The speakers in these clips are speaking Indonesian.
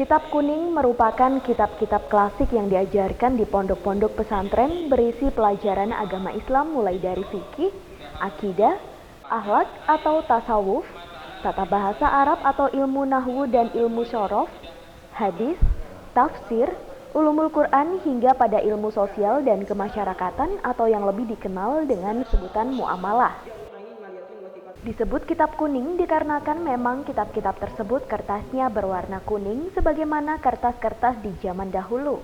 Kitab Kuning merupakan kitab-kitab klasik yang diajarkan di pondok-pondok pesantren berisi pelajaran agama Islam mulai dari fikih, akidah, akhlak atau tasawuf, tata bahasa Arab atau ilmu nahwu dan ilmu syaraf, hadis, tafsir, ulumul Quran hingga pada ilmu sosial dan kemasyarakatan atau yang lebih dikenal dengan sebutan muamalah. Disebut kitab kuning dikarenakan memang kitab-kitab tersebut kertasnya berwarna kuning sebagaimana kertas-kertas di zaman dahulu.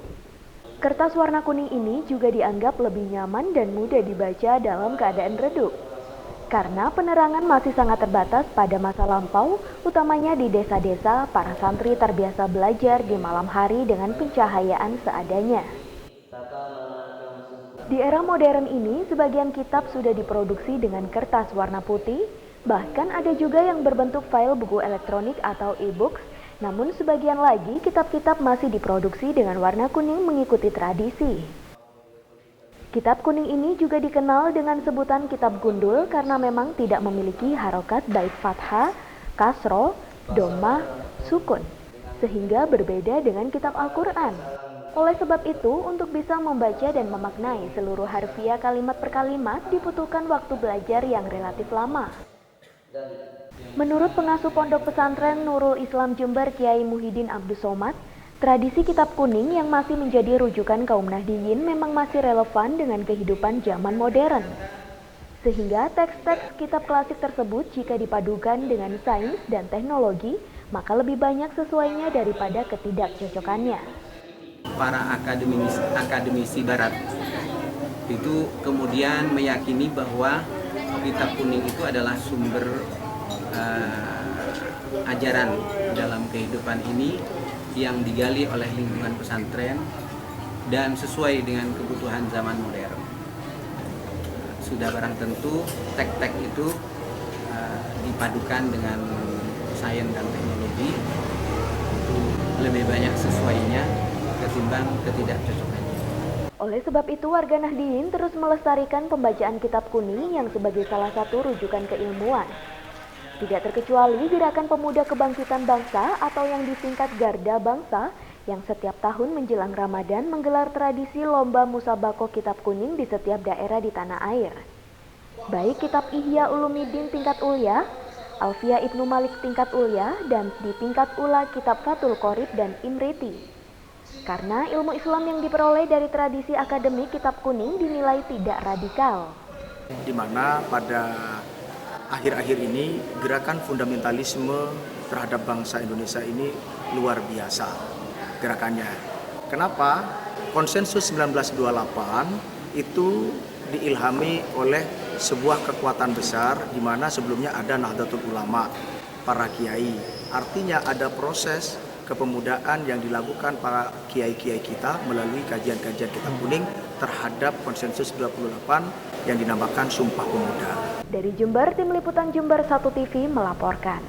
Kertas warna kuning ini juga dianggap lebih nyaman dan mudah dibaca dalam keadaan redup. Karena penerangan masih sangat terbatas pada masa lampau, utamanya di desa-desa, para santri terbiasa belajar di malam hari dengan pencahayaan seadanya. Di era modern ini, sebagian kitab sudah diproduksi dengan kertas warna putih, bahkan ada juga yang berbentuk file buku elektronik atau e-books, namun sebagian lagi kitab-kitab masih diproduksi dengan warna kuning mengikuti tradisi. Kitab kuning ini juga dikenal dengan sebutan kitab gundul karena memang tidak memiliki harokat baik fathah, kasroh, dhammah, sukun, sehingga berbeda dengan kitab Al-Quran. Oleh sebab itu, untuk bisa membaca dan memaknai seluruh harfiah kalimat per kalimat dibutuhkan waktu belajar yang relatif lama. Menurut pengasuh pondok pesantren Nurul Islam Jember Kiai Muhyiddin Abdus Somad, tradisi kitab kuning yang masih menjadi rujukan kaum Nahdiyin memang masih relevan dengan kehidupan zaman modern. Sehingga teks-teks kitab klasik tersebut jika dipadukan dengan sains dan teknologi, maka lebih banyak sesuainya daripada ketidakcocokannya. Para akademisi barat itu kemudian meyakini bahwa kitab kuning itu adalah sumber ajaran dalam kehidupan ini yang digali oleh lingkungan pesantren dan sesuai dengan kebutuhan zaman modern. Sudah barang tentu tek-tek itu dipadukan dengan sains dan teknologi itu lebih banyak sesuainya ketimbang ketidakcocokannya. Oleh sebab itu, warga Nahdiyin terus melestarikan pembacaan kitab kuning yang sebagai salah satu rujukan keilmuan. Tidak terkecuali Gerakan Pemuda Kebangkitan Bangsa atau yang disingkat Garda Bangsa yang setiap tahun menjelang Ramadan menggelar tradisi lomba musabaqah kitab kuning di setiap daerah di tanah air. Baik kitab Ihya Ulumuddin tingkat ulya, Alfiah Ibnu Malik tingkat ulya, dan di tingkat ula kitab Fathul Qorib dan Imriti. Karena ilmu Islam yang diperoleh dari tradisi akademik kitab kuning dinilai tidak radikal. Di mana pada akhir-akhir ini gerakan fundamentalisme terhadap bangsa Indonesia ini luar biasa gerakannya. Kenapa? Konsensus 1928 itu diilhami oleh sebuah kekuatan besar di mana sebelumnya ada Nahdlatul Ulama, para kiai. Artinya ada proses kepemudaan yang dilakukan para kiai-kiai kita melalui kajian-kajian kitab kuning terhadap konsensus 28 yang dinamakan Sumpah Pemuda. Dari Jember, Tim Liputan Jember 1 TV melaporkan.